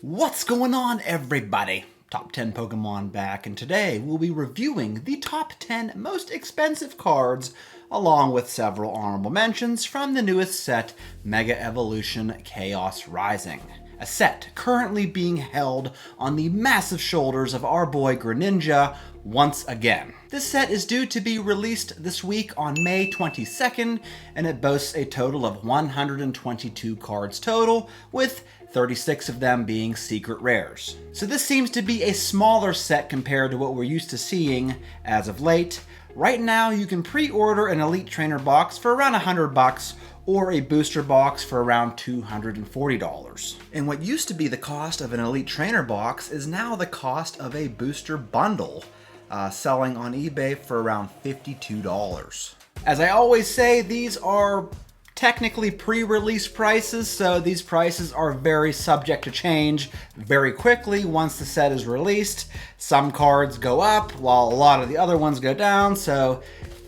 What's going on, everybody? Top 10 Pokemon back, and today we'll be reviewing the top 10 most expensive cards, along with several honorable mentions from the newest set, Mega Evolution Chaos Rising. A set currently being held on the massive shoulders of our boy Greninja once again. This set is due to be released this week on May 22nd, and it boasts a total of 122 cards total, with 36 of them being secret rares. So this seems to be a smaller set compared to what we're used to seeing as of late. Right now you can pre-order an Elite Trainer box for around $100 or a booster box for around $240. And what used to be the cost of an Elite Trainer box is now the cost of a booster bundle, selling on eBay for around $52. As I always say, these are technically pre-release prices, so these prices are very subject to change very quickly once the set is released. Some cards go up while a lot of the other ones go down, so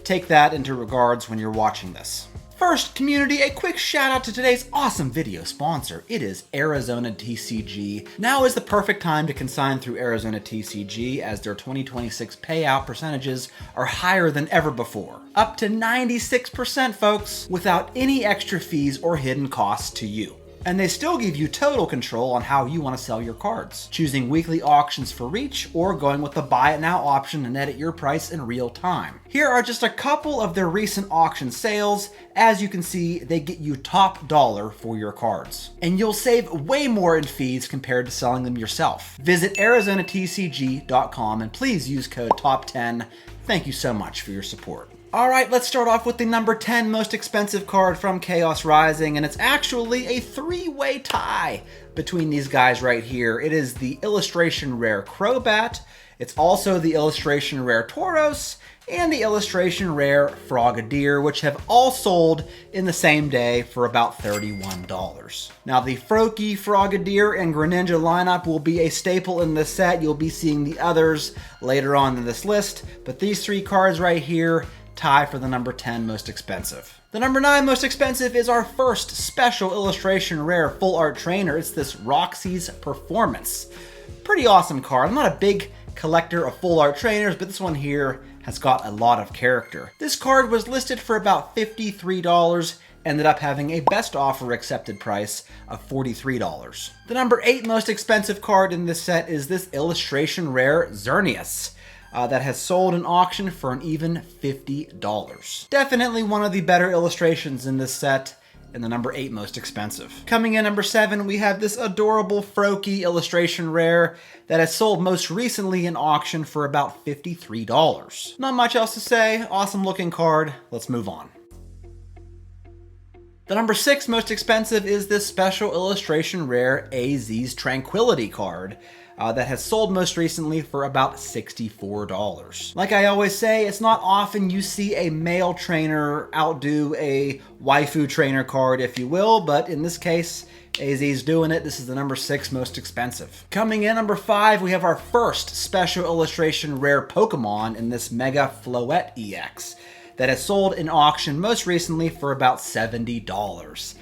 take that into regards when you're watching this. First, community, a quick shout out to today's awesome video sponsor. It is Arizona TCG. Now is the perfect time to consign through Arizona TCG, as their 2026 payout percentages are higher than ever before. Up to 96%, folks, without any extra fees or hidden costs to you. And they still give you total control on how you want to sell your cards, choosing weekly auctions for reach or going with the buy it now option and edit your price in real time. Here are just a couple of their recent auction sales. As you can see, they get you top dollar for your cards, and you'll save way more in fees compared to selling them yourself. Visit ArizonaTCG.com and please use code TOP10. Thank you so much for your support. Alright, let's start off with the number 10 most expensive card from Chaos Rising, and it's actually a three-way tie between these guys right here. It is the illustration rare Crobat, it's also the illustration rare Tauros, and the illustration rare Frogadier, which have all sold in the same day for about $31. Now the Froakie, Frogadier, and Greninja lineup will be a staple in this set. You'll be seeing the others later on in this list, but these three cards right here tie for the number 10 most expensive. The number 9 most expensive is our first special illustration rare full art trainer. It's this Roxy's Performance. Pretty awesome card. I'm not a big collector of full art trainers, but this one here has got a lot of character. This card was listed for about $53, ended up having a best offer accepted price of $43. The number 8 most expensive card in this set is this illustration rare Xerneas. That has sold in auction for an even $50. Definitely one of the better illustrations in this set, and the number 8 most expensive. Coming in number 7, we have this adorable Froakie illustration rare that has sold most recently in auction for about $53. Not much else to say, awesome looking card, let's move on. The number 6 most expensive is this special illustration rare AZ's Tranquility card. That has sold most recently for about $64. Like I always say, it's not often you see a male trainer outdo a waifu trainer card, if you will, but in this case, AZ's doing it. This is the number 6 most expensive. Coming in number 5, we have our first special illustration rare Pokemon in this Mega Floette EX that has sold in auction most recently for about $70.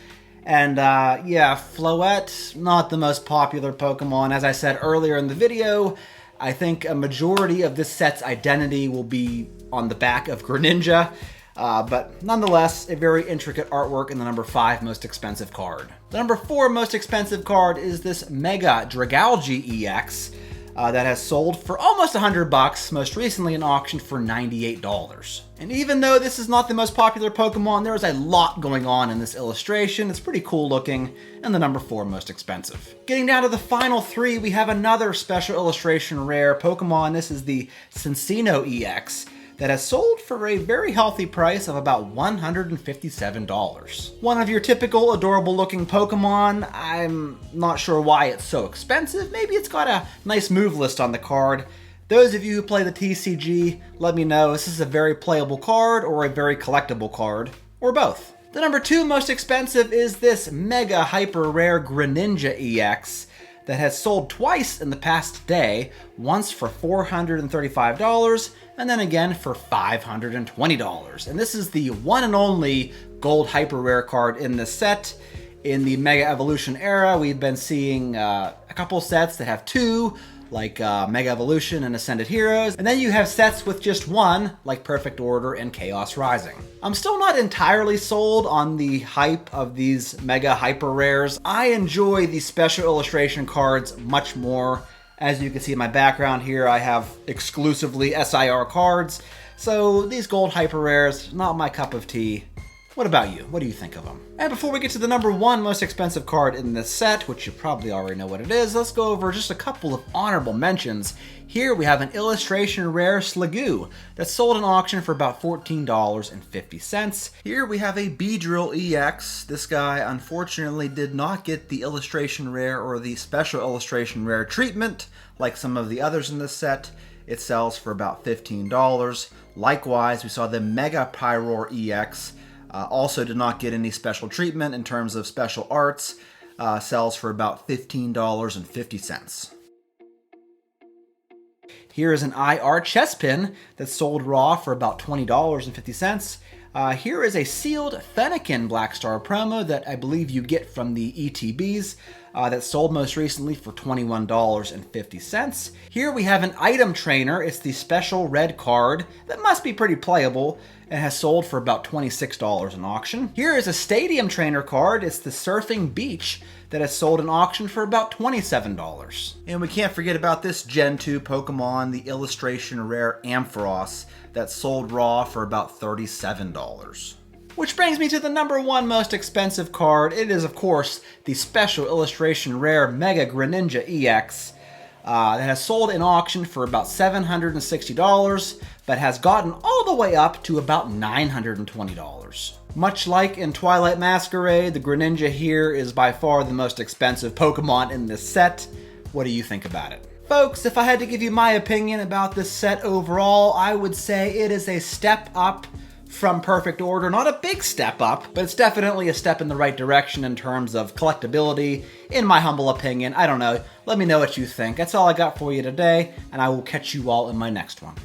And yeah, Floette, not the most popular Pokemon. As I said earlier in the video, I think a majority of this set's identity will be on the back of Greninja, but nonetheless, a very intricate artwork in the number 5 most expensive card. The number 4 most expensive card is this Mega Dragalge EX that has sold for almost $100, most recently in auction for $98. And even though this is not the most popular Pokemon, there is a lot going on in this illustration. It's pretty cool looking, and the number 4 most expensive. Getting down to the final 3, we have another special illustration rare Pokemon. This is the Cincino EX that has sold for a very healthy price of about $157. One of your typical adorable looking Pokemon. I'm not sure why it's so expensive. Maybe it's got a nice move list on the card. Those of you who play the TCG, let me know if this is a very playable card or a very collectible card, or both. The number 2 most expensive is this Mega Hyper Rare Greninja EX that has sold twice in the past day, once for $435 and then again for $520. And this is the one and only gold hyper rare card in this set. In the Mega Evolution era, we've been seeing a couple sets that have two, like Mega Evolution and Ascended Heroes, and then you have sets with just one, like Perfect Order and Chaos Rising. I'm still not entirely sold on the hype of these Mega Hyper Rares. I enjoy the special illustration cards much more. As you can see in my background here, I have exclusively SIR cards, so these gold Hyper Rares, not my cup of tea. What about you? What do you think of them? And before we get to the number one most expensive card in this set, which you probably already know what it is, let's go over just a couple of honorable mentions. Here we have an illustration rare Sliggoo that sold in auction for about $14.50. Here we have a Beedrill EX. This guy unfortunately did not get the illustration rare or the special illustration rare treatment like some of the others in this set. It sells for about $15. Likewise, we saw the Mega Pyroar EX. Also did not get any special treatment in terms of special arts. Sells for about $15.50. Here is an IR chess pin that sold raw for about $20.50. Here is a sealed Fennekin Black Star promo that I believe you get from the ETBs that sold most recently for $21.50. Here we have an item trainer. It's the special red card that must be pretty playable and has sold for about $26 in auction. Here is a stadium trainer card. It's the Surfing Beach that has sold in auction for about $27. And we can't forget about this Gen 2 Pokemon, the illustration rare Ampharos, that sold raw for about $37. Which brings me to the number one most expensive card. It is, of course, the special illustration rare Mega Greninja EX that has sold in auction for about $760, but has gotten all the way up to about $920. Much like in Twilight Masquerade, the Greninja here is by far the most expensive Pokemon in this set. What do you think about it? Folks, if I had to give you my opinion about this set overall, I would say it is a step up from Perfect Order. Not a big step up, but it's definitely a step in the right direction in terms of collectability, in my humble opinion. I don't know. Let me know what you think. That's all I got for you today, and I will catch you all in my next one.